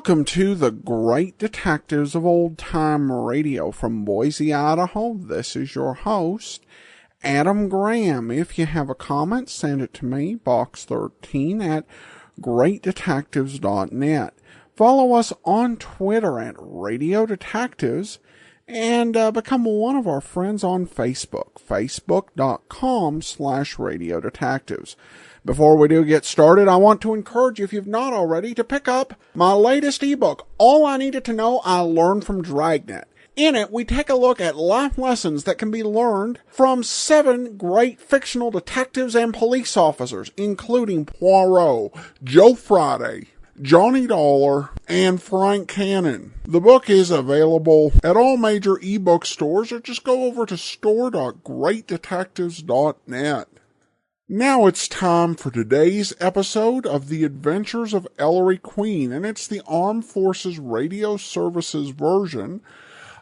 Welcome to the Great Detectives of Old Time Radio from Boise, Idaho. This is your host, Adam Graham. If you have a comment, send it to me, box 13 at greatdetectives.net. Follow us on Twitter at Radio Detectives and become one of our friends on Facebook, facebook.com/Radio Detectives. Before we do get started, I want to encourage you, if you've not already, to pick up my latest ebook, All I Needed to Know I Learned from Dragnet. In it, we take a look at life lessons that can be learned from 7 great fictional detectives and police officers, including Poirot, Joe Friday, Johnny Dollar, and Frank Cannon. The book is available at all major ebook stores, or just go over to store.greatdetectives.net. Now it's time for today's episode of The Adventures of Ellery Queen, and it's the Armed Forces Radio Services version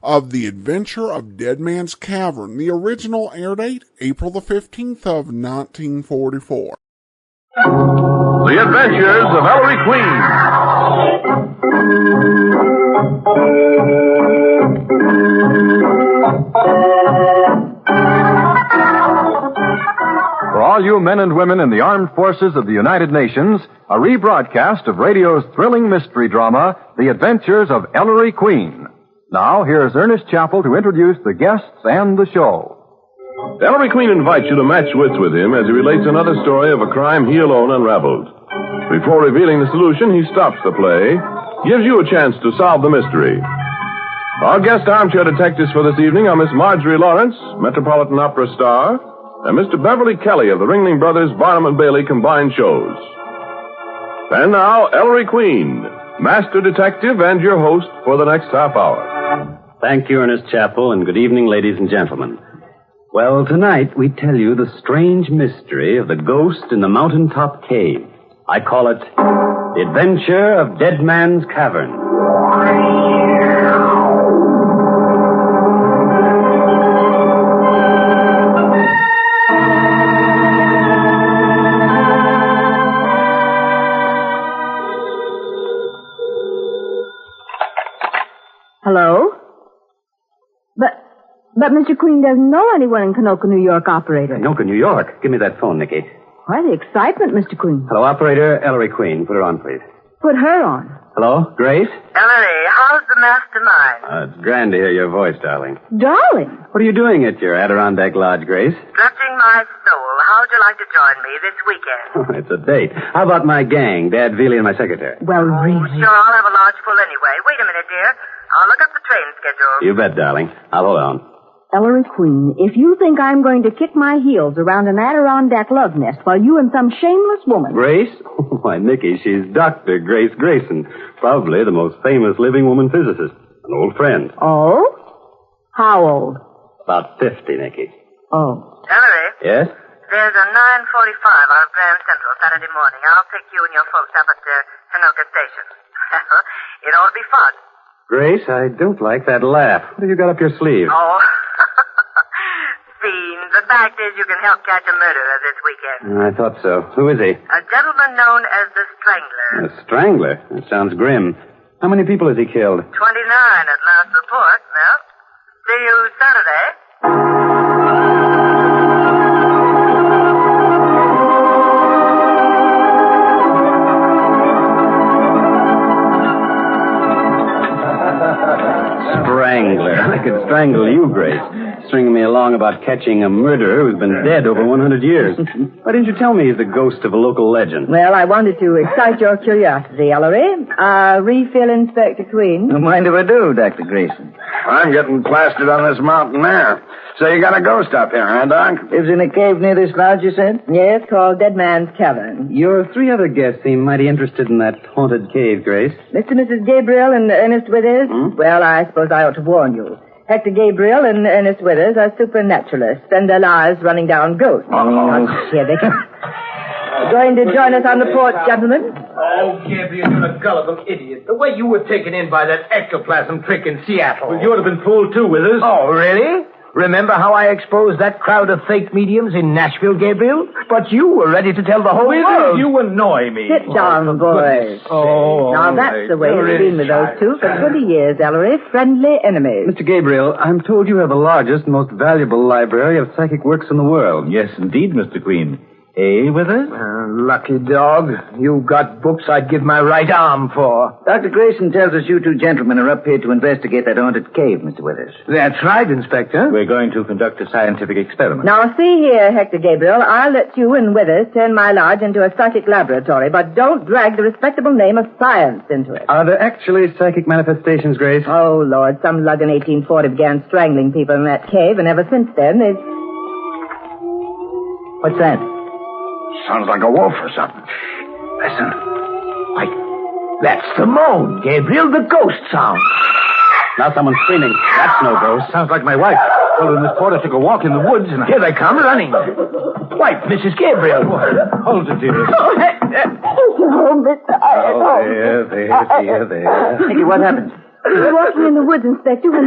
of The Adventure of Dead Man's Cavern. The original air date, April the 15th of 1944. The Adventures of Ellery Queen. For all you men and women in the armed forces of the United Nations, a rebroadcast of radio's thrilling mystery drama, The Adventures of Ellery Queen. Now, here's Ernest Chappell to introduce the guests and the show. Ellery Queen invites you to match wits with him as he relates another story of a crime he alone unraveled. Before revealing the solution, he stops the play, gives you a chance to solve the mystery. Our guest armchair detectives for this evening are Miss Marjorie Lawrence, Metropolitan Opera star, and Mr. Beverly Kelly of the Ringling Brothers Barnum and Bailey combined shows. And now, Ellery Queen, master detective and your host for the next half hour. Thank you, Ernest Chappell, and good evening, ladies and gentlemen. Well, tonight we tell you the strange mystery of the ghost in the mountaintop cave. I call it The Adventure of Dead Man's Cavern. Hello? But Mr. Queen doesn't know anyone in Canoka, New York, operator. Canoka, New York. Give me that phone, Nicky. Why the excitement, Mr. Queen? Hello, operator. Ellery Queen. Put her on, please. Put her on. Hello, Grace? Ellery, how's the mastermind? It's grand to hear your voice, darling. Darling? What are you doing at your Adirondack Lodge, Grace? Stretching my soul. How'd you like to join me this weekend? It's a date. How about my gang, Dad, Veely, and my secretary? Well, really? Sure, I'll have a lodge full anyway. Wait a minute, dear. I'll look up the train schedule. You bet, darling. I'll hold on. Ellery Queen, if you think I'm going to kick my heels around an Adirondack love nest while you and some shameless woman... Grace? Why, Nicky, she's Dr. Grace Grayson, probably the most famous living woman physicist. An old friend. Oh? How old? About 50, Nicky. Oh. Ellery? Yes? There's a 9:45 out of Grand Central Saturday morning. I'll pick you and your folks up at the Canoka station. It ought to be fun. Grace, I don't like that laugh. What have you got up your sleeve? Oh, Fiend. The fact is you can help catch a murderer this weekend. I thought so. Who is he? A gentleman known as the Strangler. A strangler? That sounds grim. How many people has he killed? 29 at last report. Well, see you Saturday. Strangler. I could strangle you, Grace. Stringing me along about catching a murderer who's been dead over 100 years. Why didn't you tell me he's the ghost of a local legend? Well, I wanted to excite your curiosity, Ellery. Refill Inspector Queen. Don't mind if I do, Dr. Grayson. I'm getting plastered on this mountain there. So you got a ghost up here, huh, Doc? Lives in a cave near this lodge, you said? Yes, called Dead Man's Cavern. Your 3 other guests seem mighty interested in that haunted cave, Grace. Mr. and Mrs. Gabriel and Ernest Withers? Well, I suppose I ought to warn you. Hector Gabriel and Ernest Withers are supernaturalists, and their lives running down ghosts. Uh-oh. Here they come. Going to join us on the porch, gentlemen? Oh, Gabriel, you're a gullible idiot. The way you were taken in by that ectoplasm trick in Seattle. Well, you would have been fooled, too, Withers. Oh, really? Remember how I exposed that crowd of fake mediums in Nashville, Gabriel? But you were ready to tell the whole world. You annoy me. Sit down, boys. Now, that's the way you've been with those two for 20 years, Ellery. Friendly enemies. Mr. Gabriel, I'm told you have the largest and most valuable library of psychic works in the world. Yes, indeed, Mr. Queen. Withers? Lucky dog. You've got books I'd give my right arm for. Dr. Grayson tells us you two gentlemen are up here to investigate that haunted cave, Mr. Withers. That's right, Inspector. We're going to conduct a scientific experiment. Now, see here, Hector Gabriel. I'll let you and Withers turn my lodge into a psychic laboratory, but don't drag the respectable name of science into it. Are there actually psychic manifestations, Grace? Oh, Lord, some lug in 1840 began strangling people in that cave, and ever since then, they've... What's that? Sounds like a wolf or something. Listen. Why, that's the moan, Gabriel, the ghost sound. Now someone's screaming. That's no ghost. Sounds like my wife. Told Miss Porter took a walk in the woods and... Here they come, running. Why, Mrs. Gabriel. Hold it, dearest. There. Nicky, what happened? I was walking in the woods, Inspector, when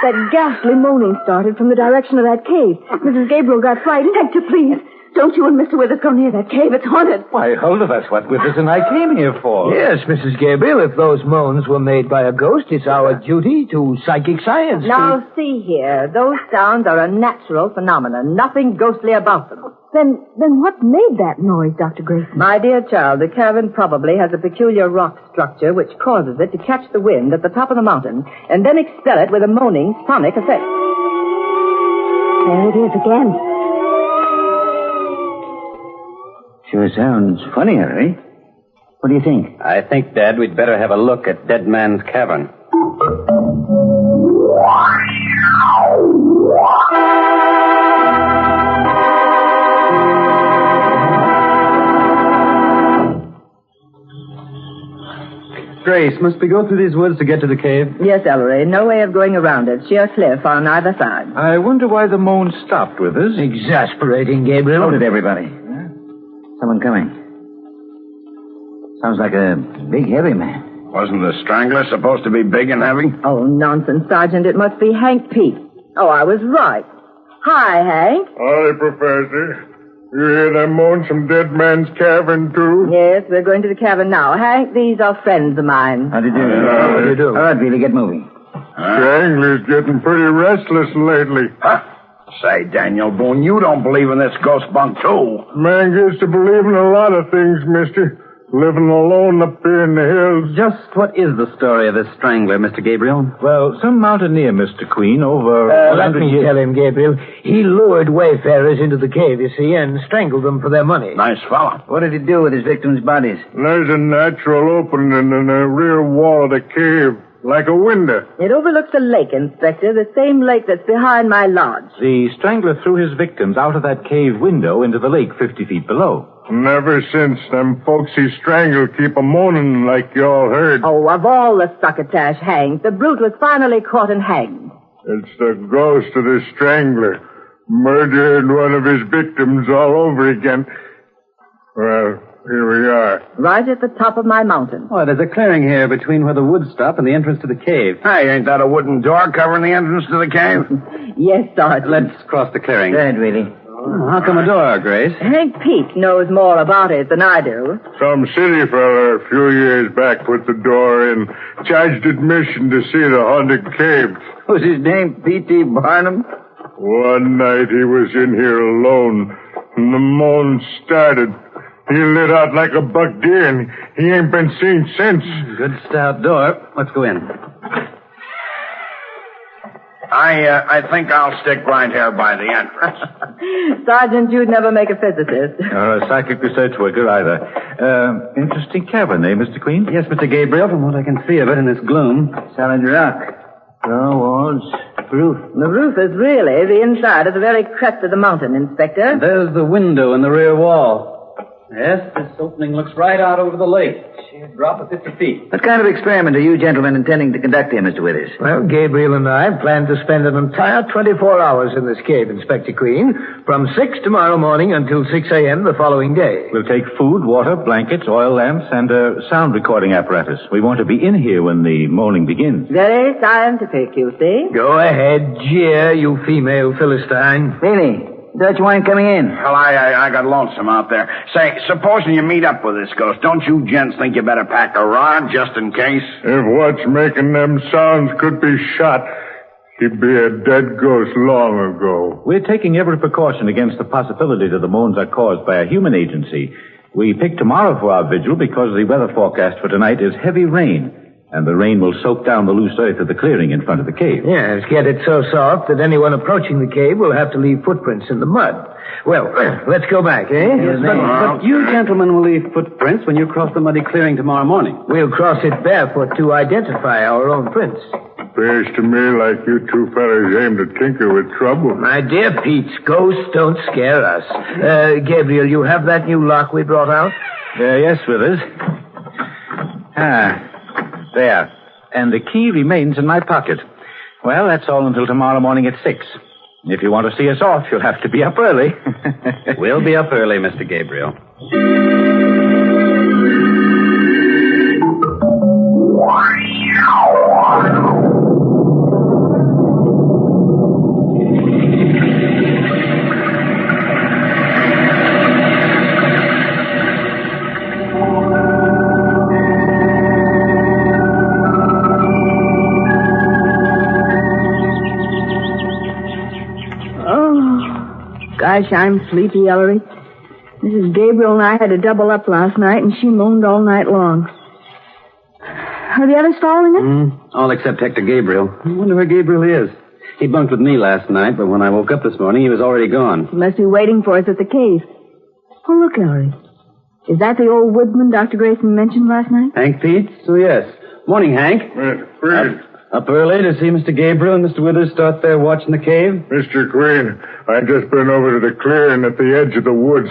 that ghastly moaning started from the direction of that cave. Mrs. Gabriel got frightened. Hector, please. Don't you and Mr. Withers go near that cave. It's haunted. Why, hold it. That's what Withers and I came here for. Yes, Mrs. Gabriel, if those moans were made by a ghost, it's our duty to psychic science. Now, see here. Those sounds are a natural phenomenon. Nothing ghostly about them. Then what made that noise, Dr. Grayson? My dear child, the cavern probably has a peculiar rock structure which causes it to catch the wind at the top of the mountain and then expel it with a moaning sonic effect. There it is again. Sure sounds funny, Ellery. What do you think? I think, Dad, we'd better have a look at Dead Man's Cavern. Grace, must we go through these woods to get to the cave? Yes, Ellery. No way of going around it. Sheer cliff on either side. I wonder why the moan stopped, Withers. Exasperating, Gabriel. Hold it, everybody. Someone coming. Sounds like a big, heavy man. Wasn't the strangler supposed to be big and heavy? Oh, nonsense, Sergeant. It must be Hank Pete. Oh, I was right. Hi, Hank. Howdy, Professor. You hear them moans from Dead Man's Cavern, too? Yes, we're going to the cavern now. Hank, these are friends of mine. How do you do? How do you do? All right, Billy, get moving. Strangler's getting pretty restless lately. Huh? Say, Daniel Boone, you don't believe in this ghost bunk, too. Man gets to believe in a lot of things, mister. Living alone up here in the hills. Just what is the story of this strangler, Mr. Gabriel? Well, some mountaineer, Mr. Queen, over... let me tell him, Gabriel. He lured wayfarers into the cave, you see, and strangled them for their money. Nice fella. What did he do with his victims' bodies? There's a natural opening in the rear wall of the cave, like a window. It overlooks a lake, Inspector, the same lake that's behind my lodge. The strangler threw his victims out of that cave window into the lake 50 feet below. And ever since, them folks he strangled keep a-moaning like you all heard. Oh, of all the succotash hanged, the brute was finally caught and hanged. It's the ghost of the strangler. Murdered one of his victims all over again. Well, here we are. Right at the top of my mountain. Oh, there's a clearing here between where the woods stop and the entrance to the cave. Hey, ain't that a wooden door covering the entrance to the cave? Yes, Sergeant. Let's cross the clearing. Go ahead, Willie. How come a door, Grace? Hank Pete knows more about it than I do. Some city fella a few years back put the door in, charged admission to see the haunted cave. Was his name P.T. Barnum? One night he was in here alone, and the moan started. He lit out like a buck deer, and he ain't been seen since. Good stout door. Let's go in. I think I'll stick right here by the entrance. Sergeant, you'd never make a physicist. Or a psychic research worker either. Interesting cavern, eh, Mr. Queen? Yes, Mr. Gabriel, from what I can see of it in this gloom. Solid rock. No walls. Roof. The roof is really the inside of the very crest of the mountain, Inspector. There's the window in the rear wall. Yes, this opening looks right out over the lake. Sheer drop of 50 feet. What kind of experiment are you gentlemen intending to conduct here, Mr. Withers? Well, Gabriel and I plan to spend an entire 24 hours in this cave, Inspector Queen, from 6 tomorrow morning until 6 a.m. the following day. We'll take food, water, blankets, oil lamps, and a sound recording apparatus. We want to be in here when the moaning begins. Very scientific, you see. Go ahead, jeer, you female Philistine. Really? Dutch wine coming in. Well, I got lonesome out there. Say, supposing you meet up with this ghost, don't you gents think you better pack a rod just in case? If what's making them sounds could be shot, he'd be a dead ghost long ago. We're taking every precaution against the possibility that the moans are caused by a human agency. We picked tomorrow for our vigil because the weather forecast for tonight is heavy rain, and the rain will soak down the loose earth of the clearing in front of the cave. Yes, get it so soft that anyone approaching the cave will have to leave footprints in the mud. Well, let's go back, eh? Yes, but you gentlemen will leave footprints when you cross the muddy clearing tomorrow morning. We'll cross it barefoot to identify our own prints. Appears to me like you two fellas aim to tinker with trouble. My dear Pete, ghosts don't scare us. Gabriel, you have that new lock we brought out? Yes, Withers. There. And the key remains in my pocket. Well, that's all until tomorrow morning at 6. If you want to see us off, you'll have to be up early. We'll be up early, Mr. Gabriel. Gosh, I'm sleepy, Ellery. Mrs. Gabriel and I had to double up last night, and she moaned all night long. Are the others following us? All except Hector Gabriel. I wonder where Gabriel is. He bunked with me last night, but when I woke up this morning, he was already gone. He must be waiting for us at the cave. Oh, look, Ellery. Is that the old woodsman Dr. Grayson mentioned last night? Hank Pete? Oh, yes. Morning, Hank. Up early to see Mr. Gabriel and Mr. Withers start there watching the cave? Mr. Queen, I just been over to the clearing at the edge of the woods.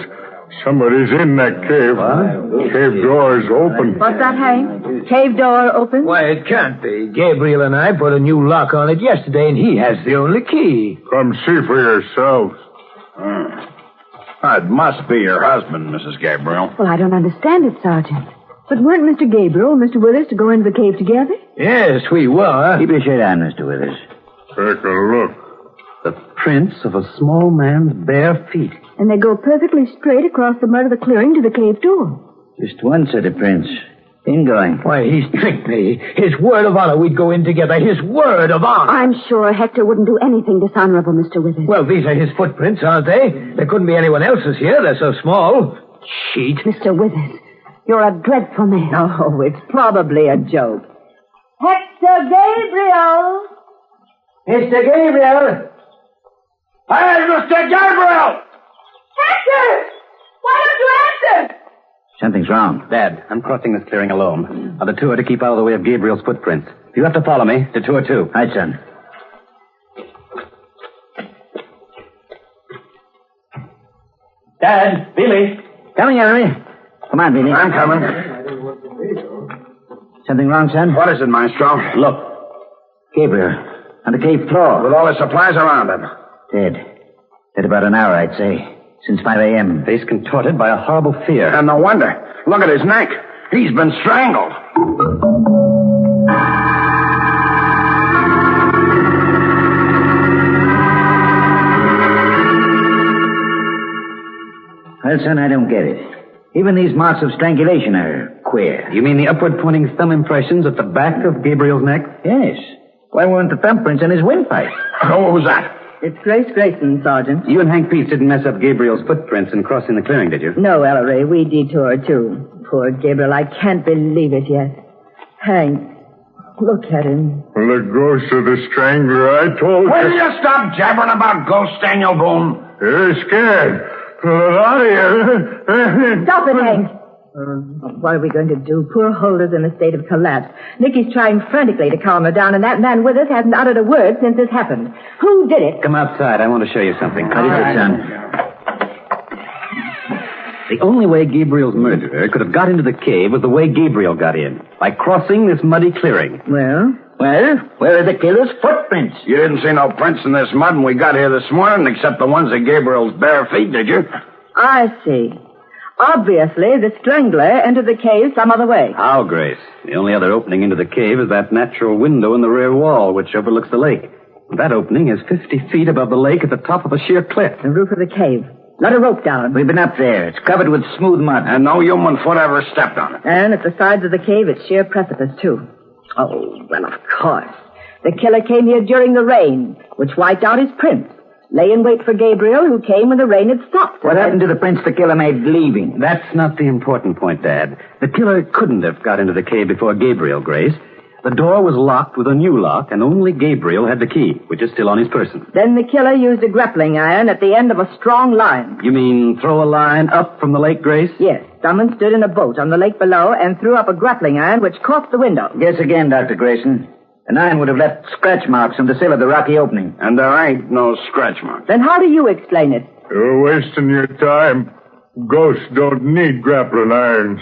Somebody's in that cave. What? Cave door is open. What's that, Hank? Cave door open? Why, it can't be. Gabriel and I put a new lock on it yesterday, and he has the only key. Come see for yourselves. It must be your husband, Mrs. Gabriel. Well, I don't understand it, Sergeant. But weren't Mr. Gabriel and Mr. Withers to go into the cave together? Yes, we were. Keep your shade on, Mr. Withers. Take a look. The prints of a small man's bare feet. And they go perfectly straight across the mud of the clearing to the cave door. Just one set of prints. Ingoing. Why, he's tricked me. His word of honor we'd go in together. His word of honor. I'm sure Hector wouldn't do anything dishonorable, Mr. Withers. Well, these are his footprints, aren't they? There couldn't be anyone else's here. They're so small. Cheat. Mr. Withers, you're a dreadful man. Oh, it's probably a joke. Hector Gabriel! Mr. Gabriel! Hey, Mr. Gabriel! Hector! Why don't you answer? Something's wrong. Dad, I'm crossing this clearing alone. I'll detour to keep out of the way of Gabriel's footprints. If you have to follow me, detour too. Right, son. Dad, Billy. Coming, Ellery. Come on, Billy. I'm coming. Something wrong, son? What is it, Maestro? Look. Gabriel. On the cave floor. With all the supplies around him. Dead. Dead about an hour, I'd say. Since 5 a.m. Face contorted by a horrible fear. And no wonder. Look at his neck. He's been strangled. Well, son, I don't get it. Even these marks of strangulation are queer. You mean the upward-pointing thumb impressions at the back of Gabriel's neck? Yes. Why weren't the thumbprints in his windpipe? What was that? It's Grace Grayson, Sergeant. You and Hank Pete didn't mess up Gabriel's footprints in crossing the clearing, did you? No, Ellery, we detoured too. Poor Gabriel, I can't believe it yet. Hank, look at him. Well, the ghost of the strangler, I told Will you stop jabbering about ghosts, Daniel Boone? You're scared. Get out of here. Stop it, Hank. What are we going to do? Poor Holder's in a state of collapse. Nicky's trying frantically to calm her down, and that man with us hasn't uttered a word since this happened. Who did it? Come outside. I want to show you something. What is it, son? The only way Gabriel's murderer could have got into the cave was the way Gabriel got in, by crossing this muddy clearing. Well, where are the killer's footprints? You didn't see no prints in this mud when we got here this morning, except the ones of Gabriel's bare feet, did you? I see. Obviously, the strangler entered the cave some other way. How, Grace? The only other opening into the cave is that natural window in the rear wall, which overlooks the lake. That opening is 50 feet above the lake at the top of a sheer cliff. The roof of the cave. Not a rope down. We've been up there. It's covered with smooth mud. And no human foot ever stepped on it. And at the sides of the cave, it's sheer precipice, too. Oh, well, of course. The killer came here during the rain, which wiped out his prints. Lay in wait for Gabriel, who came when the rain had stopped. What happened to the prints the killer made leaving? That's not the important point, Dad. The killer couldn't have got into the cave before Gabriel, Grace. The door was locked with a new lock, and only Gabriel had the key, which is still on his person. Then the killer used a grappling iron at the end of a strong line. You mean throw a line up from the lake, Grace? Yes. Someone stood in a boat on the lake below and threw up a grappling iron which caught the window. Guess again, Dr. Grayson. The iron would have left scratch marks on the sill of the rocky opening. And there ain't no scratch marks. Then how do you explain it? You're wasting your time. Ghosts don't need grappling irons.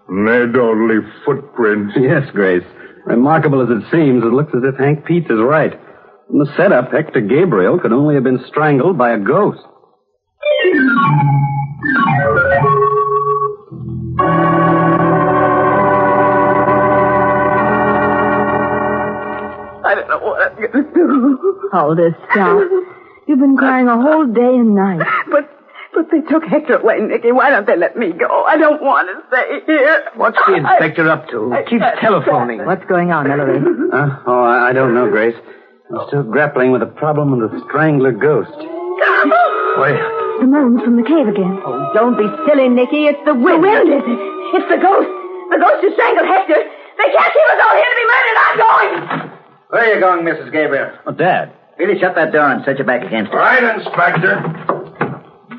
And they don't leave footprints. Yes, Grace. Remarkable as it seems, it looks as if Hank Pete is right. In the setup, Hector Gabriel could only have been strangled by a ghost. I don't know what I'm going to do. Aldous, stop. You've been crying a whole day and night. But they took Hector away, Nicky. Why don't they let me go? I don't want to stay here. What's the inspector up to? He keeps telephoning. What's going on, Ellery? I don't know, Grace. I'm still grappling with the problem of the strangler ghost. Wait. The moans from the cave again. Oh, don't be silly, Nicky. It's the wind. The wind, is it? It's the ghost. The ghost who strangled Hector. They can't keep us all here to be murdered. I'm going. Where are you going, Mrs. Gabriel? Oh, Dad. Really shut that door and set your back against it. Right, Inspector.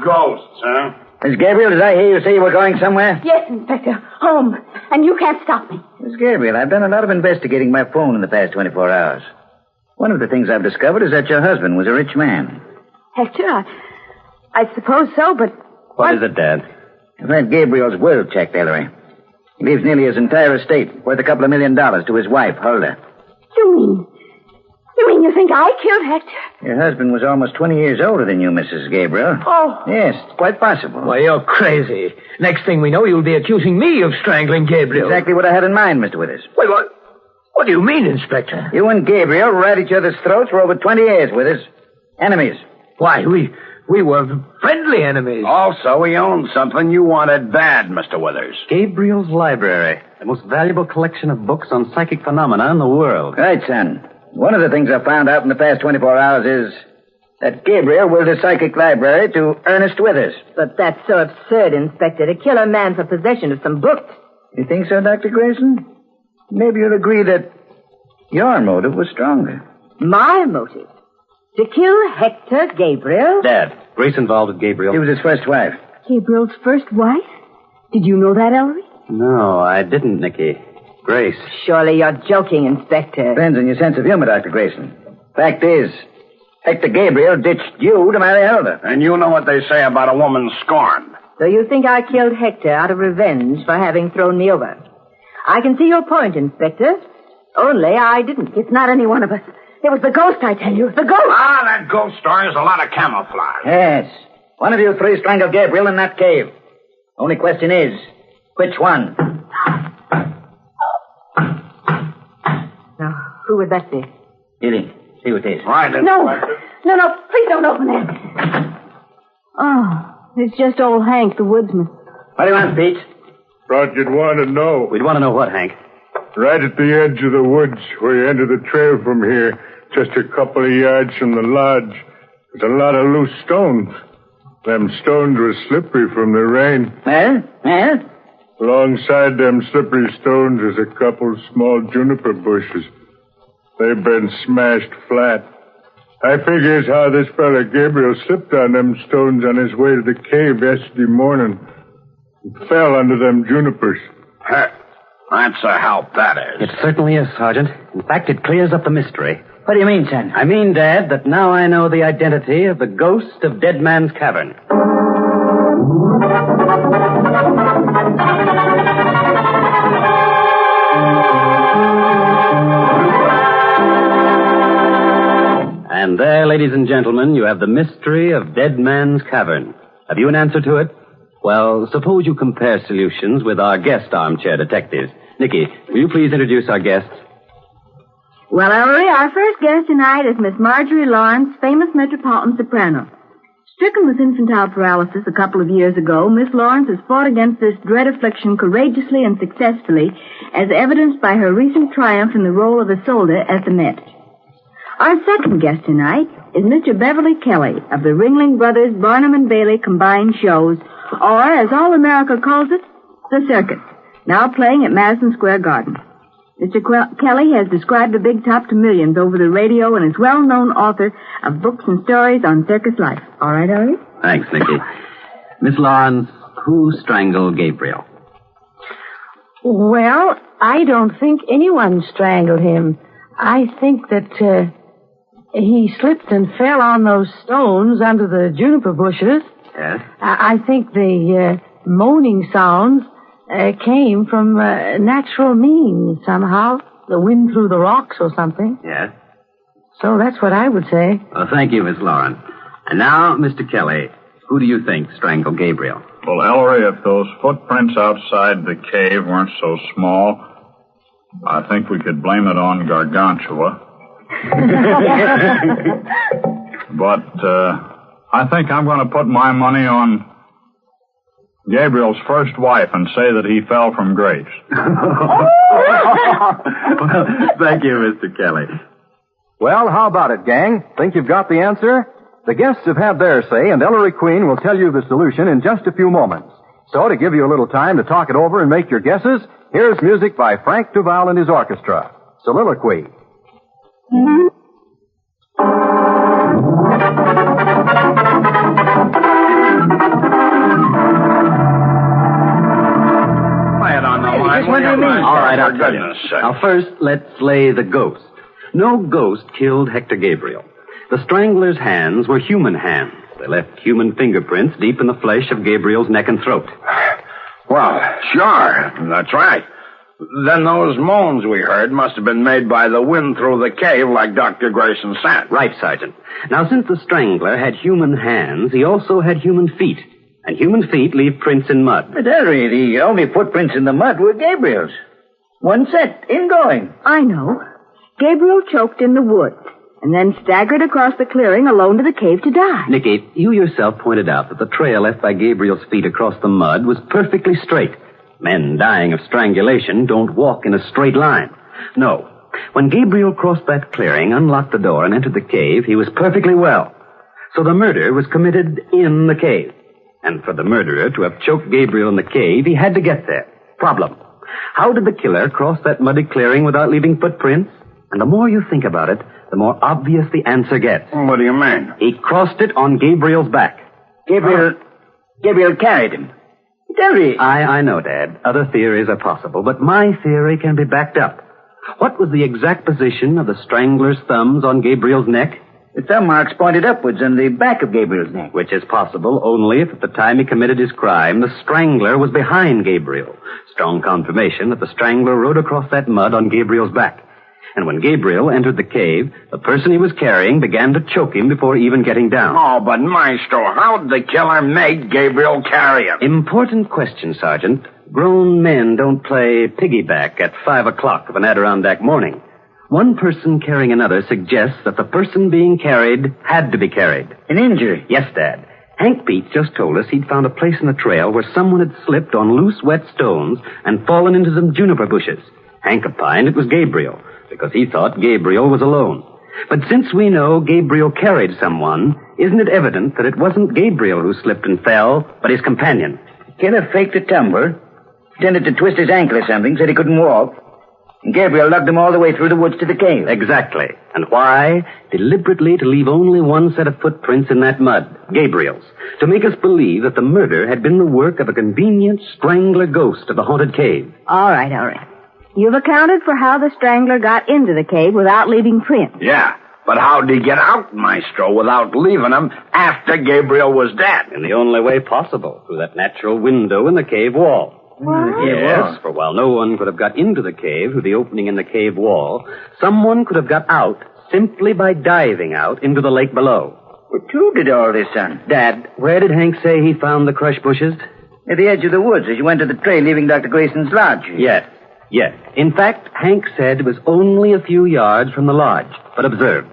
Ghosts, huh? Miss Gabriel, did I hear you say you were going somewhere? Yes, Inspector. Home. And you can't stop me. Miss Gabriel, I've done a lot of investigating by phone in the past 24 hours. One of the things I've discovered is that your husband was a rich man. Hector, I suppose so, but... What is it, Dad? I've had Gabriel's will checked, Ellery. He leaves nearly his entire estate, worth $2 million, to his wife, Huldah. You mean you think I killed Hector? Your husband was almost 20 years older than you, Mrs. Gabriel. Oh. Yes, quite possible. Why, you're crazy. Next thing we know, you'll be accusing me of strangling Gabriel. Exactly what I had in mind, Mr. Withers. Wait, what do you mean, Inspector? You and Gabriel were at each other's throats for over 20 years, Withers. Enemies. Why, we were friendly enemies. Also, he owned something you wanted bad, Mr. Withers. Gabriel's library. The most valuable collection of books on psychic phenomena in the world. Right, son. One of the things I found out in the past 24 hours is that Gabriel willed his psychic library to Ernest Withers. But that's so absurd, Inspector, to kill a man for possession of some books. You think so, Dr. Grayson? Maybe you'll agree that your motive was stronger. My motive? To kill Hector Gabriel? Dad, Grace involved with Gabriel. She was his first wife. Gabriel's first wife? Did you know that, Ellery? No, I didn't, Nicky. Grace. Surely you're joking, Inspector. Depends on your sense of humor, Dr. Grayson. Fact is, Hector Gabriel ditched you to marry Huldah. And you know what they say about a woman scorned. So you think I killed Hector out of revenge for having thrown me over? I can see your point, Inspector. Only I didn't. It's not any one of us. It was the ghost, I tell you. The ghost! Ah, that ghost story is a lot of camouflage. Yes. One of you three strangled Gabriel in that cave. Only question is, which one? Now, who would that be? Dilly, see what it is. Right, No, please don't open it. Oh, it's just old Hank, the woodsman. What do you want, Pete? Thought you'd want to know. We'd want to know what, Hank? Right at the edge of the woods where you enter the trail from here, just a couple of yards from the lodge, there's a lot of loose stones. Them stones were slippery from the rain. Well? Alongside them slippery stones is a couple small juniper bushes. They've been smashed flat. I figures how this fella Gabriel slipped on them stones on his way to the cave yesterday morning. And fell under them junipers. That's a help, that is. It certainly is, Sergeant. In fact, it clears up the mystery. What do you mean, son? I mean, Dad, that now I know the identity of the ghost of Dead Man's Cavern. And there, ladies and gentlemen, you have the mystery of Dead Man's Cavern. Have you an answer to it? Well, suppose you compare solutions with our guest armchair detectives. Nikki, will you please introduce our guests? Well, Ellery, our first guest tonight is Miss Marjorie Lawrence, famous metropolitan soprano. Stricken with infantile paralysis a couple of years ago, Miss Lawrence has fought against this dread affliction courageously and successfully, as evidenced by her recent triumph in the role of Isolde at the Met. Our second guest tonight is Mr. Beverly Kelly of the Ringling Brothers Barnum and Bailey Combined Shows, or, as all America calls it, the Circus, now playing at Madison Square Garden. Mr. Kelly has described the Big Top to millions over the radio and is well-known author of books and stories on circus life. All right, Ellery? Thanks, Nikki. Miss Lawrence, who strangled Gabriel? Well, I don't think anyone strangled him. I think that he slipped and fell on those stones under the juniper bushes. Yes? I think the moaning sounds came from natural means somehow. The wind through the rocks or something. Yes? So that's what I would say. Well, thank you, Miss Lawrence. And now, Mr. Kelly, who do you think strangled Gabriel? Well, Ellery, if those footprints outside the cave weren't so small, I think we could blame it on Gargantua. But I think I'm going to put my money on Gabriel's first wife and say that he fell from grace. Well, thank you, Mr. Kelly. Well, how about it, gang? Think you've got the answer? The guests have had their say, and Ellery Queen will tell you the solution in just a few moments. So, to give you a little time to talk it over and make your guesses, here's music by Frank Duval and his orchestra. Soliloquy. Quiet on the line. What do you mean? All right, I'll tell you. Goodness sake. Now, first, let's lay the ghost. No ghost killed Hector Gabriel. The strangler's hands were human hands. They left human fingerprints deep in the flesh of Gabriel's neck and throat. Well, sure. That's right. Then those moans we heard must have been made by the wind through the cave like Dr. Grayson said. Right, Sergeant. Now, since the strangler had human hands, he also had human feet. And human feet leave prints in mud. But, Ellery, the only footprints in the mud were Gabriel's. One set, ingoing. I know. Gabriel choked in the woods and then staggered across the clearing alone to the cave to die. Nikki, you yourself pointed out that the trail left by Gabriel's feet across the mud was perfectly straight. Men dying of strangulation don't walk in a straight line. No. When Gabriel crossed that clearing, unlocked the door, and entered the cave, he was perfectly well. So the murder was committed in the cave. And for the murderer to have choked Gabriel in the cave, he had to get there. Problem. How did the killer cross that muddy clearing without leaving footprints? And the more you think about it, the more obvious the answer gets. What do you mean? He crossed it on Gabriel's back. Gabriel carried him. Ellery. I know, Dad. Other theories are possible, but my theory can be backed up. What was the exact position of the strangler's thumbs on Gabriel's neck? The thumb marks pointed upwards on the back of Gabriel's neck. Which is possible only if at the time he committed his crime, the strangler was behind Gabriel. Strong confirmation that the strangler rode across that mud on Gabriel's back. And when Gabriel entered the cave, the person he was carrying began to choke him before even getting down. Oh, but Maestro, how did the killer make Gabriel carry him? Important question, Sergeant. Grown men don't play piggyback at 5 o'clock of an Adirondack morning. One person carrying another suggests that the person being carried had to be carried. An injury? Yes, Dad. Hank Beach just told us he'd found a place in the trail where someone had slipped on loose, wet stones and fallen into some juniper bushes. Hank opined it was Gabriel, because he thought Gabriel was alone. But since we know Gabriel carried someone, isn't it evident that it wasn't Gabriel who slipped and fell, but his companion? The killer faked a tumble, pretended to twist his ankle or something, said he couldn't walk, and Gabriel lugged him all the way through the woods to the cave. Exactly. And why? Deliberately to leave only one set of footprints in that mud, Gabriel's, to make us believe that the murder had been the work of a convenient strangler ghost of the haunted cave. All right, Ellery. You've accounted for how the strangler got into the cave without leaving prints. Yeah, but how did he get out, Maestro, without leaving him after Gabriel was dead? In the only way possible, through that natural window in the cave wall. What? Yes, for while no one could have got into the cave through the opening in the cave wall, someone could have got out simply by diving out into the lake below. But who did all this, son? Dad, where did Hank say he found the crushed bushes? At the edge of the woods as you went to the trail leaving Dr. Grayson's lodge. Yes. In fact, Hank said it was only a few yards from the lodge. But observe,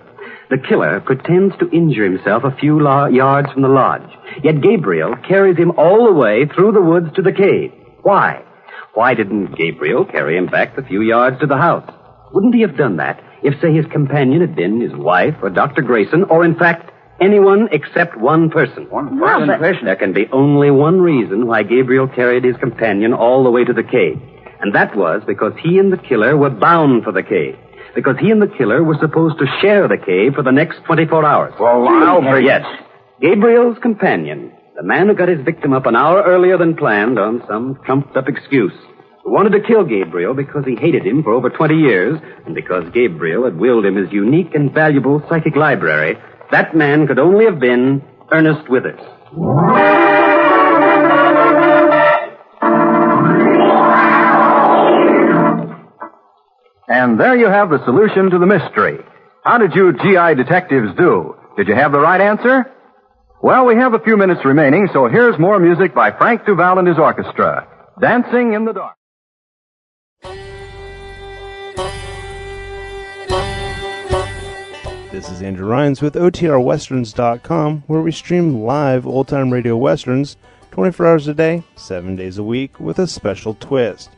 the killer pretends to injure himself a few yards from the lodge. Yet Gabriel carries him all the way through the woods to the cave. Why? Why didn't Gabriel carry him back the few yards to the house? Wouldn't he have done that if, say, his companion had been his wife or Dr. Grayson, or, in fact, anyone except one person? One person? There can be only one reason why Gabriel carried his companion all the way to the cave. And that was because he and the killer were bound for the cave. Because he and the killer were supposed to share the cave for the next 24 hours. Well, I'll be... Yes. Gabriel's companion, the man who got his victim up an hour earlier than planned on some trumped-up excuse, who wanted to kill Gabriel because he hated him for over 20 years, and because Gabriel had willed him his unique and valuable psychic library, that man could only have been Ernest Withers. And there you have the solution to the mystery. How did you GI detectives do? Did you have the right answer? Well, we have a few minutes remaining, so here's more music by Frank Duval and his orchestra. Dancing in the Dark. This is Andrew Rhines with OTRWesterns.com, where we stream live old-time radio westerns 24 hours a day, 7 days a week, with a special twist.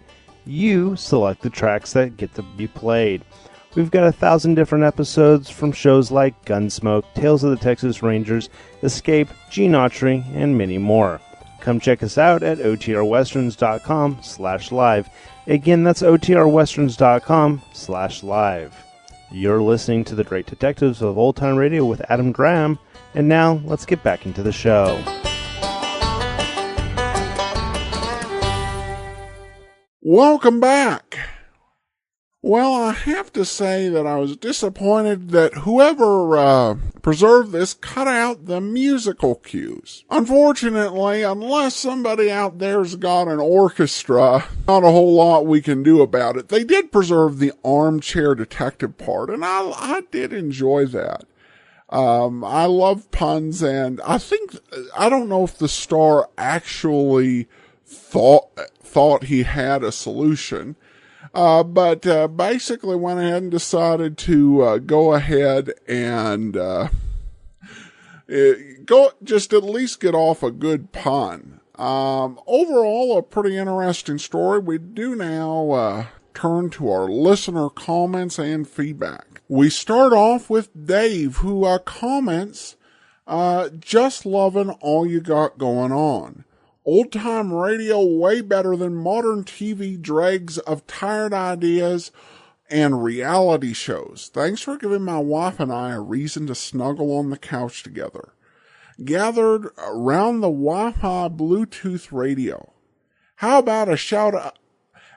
You select the tracks that get to be played. We've got 1,000 different episodes from shows like Gunsmoke, Tales of the Texas Rangers, Escape, Gene Autry, and many more. Come check us out at OTRWesterns.com/live. Again, that's OTRWesterns.com/live. You're listening to The Great Detectives of Old Time Radio with Adam Graham, and now let's get back into the show. Welcome back. Well, I have to say that I was disappointed that whoever preserved this cut out the musical cues. Unfortunately, unless somebody out there's got an orchestra, not a whole lot we can do about it. They did preserve the armchair detective part, and I did enjoy that. I love puns, and I don't know if the star actually thought he had a solution. But basically went ahead and decided to go ahead and just at least get off a good pun. Overall, a pretty interesting story. We do now turn to our listener comments and feedback. We start off with Dave, who comments, just loving all you got going on. Old-time radio way better than modern TV dregs of tired ideas and reality shows. Thanks for giving my wife and I a reason to snuggle on the couch together. Gathered around the Wi-Fi Bluetooth radio. How about a shout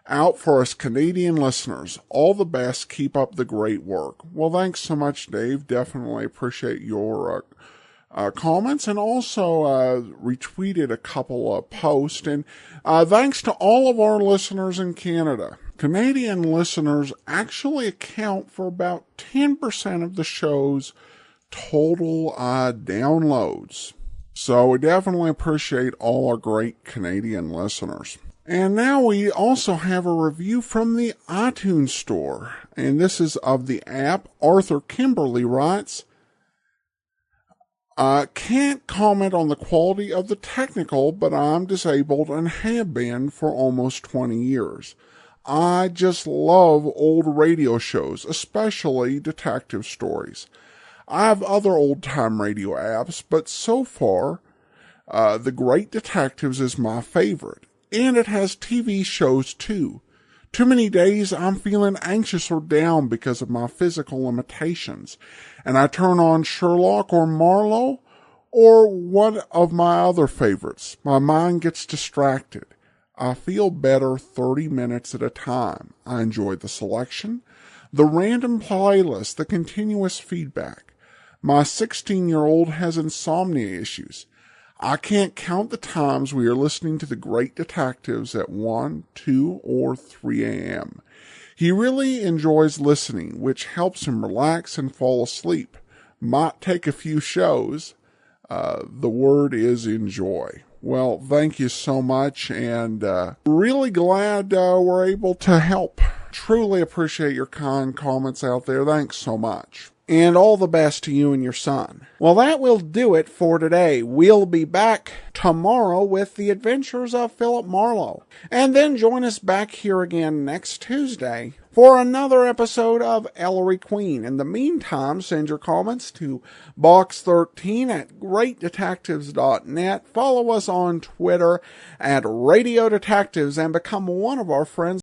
out for us Canadian listeners? All the best. Keep up the great work. Well, thanks so much, Dave. Definitely appreciate your comments, and also retweeted a couple of posts. And thanks to all of our listeners in Canada. Canadian listeners actually account for about 10% of the show's total downloads. So we definitely appreciate all our great Canadian listeners. And now we also have a review from the iTunes store. And this is of the app. Arthur Kimberly writes, can't comment on the quality of the technical, but I'm disabled and have been for almost 20 years. I just love old radio shows, especially detective stories. I have other old-time radio apps, but so far, The Great Detectives is my favorite. And it has TV shows too. Too many days I'm feeling anxious or down because of my physical limitations, and I turn on Sherlock or Marlowe or one of my other favorites. My mind gets distracted. I feel better 30 minutes at a time. I enjoy the selection, the random playlist, the continuous feedback. My 16-year-old has insomnia issues. I can't count the times we are listening to The Great Detectives at 1, 2, or 3 a.m. He really enjoys listening, which helps him relax and fall asleep. Might take a few shows. The word is enjoy. Well, thank you so much, and really glad we're able to help. Truly appreciate your kind comments out there. Thanks so much. And all the best to you and your son. Well, that will do it for today. We'll be back tomorrow with the adventures of Philip Marlowe. And then join us back here again next Tuesday for another episode of Ellery Queen. In the meantime, send your comments to box13@greatdetectives.net. Follow us on Twitter @Radio Detectives and become one of our friends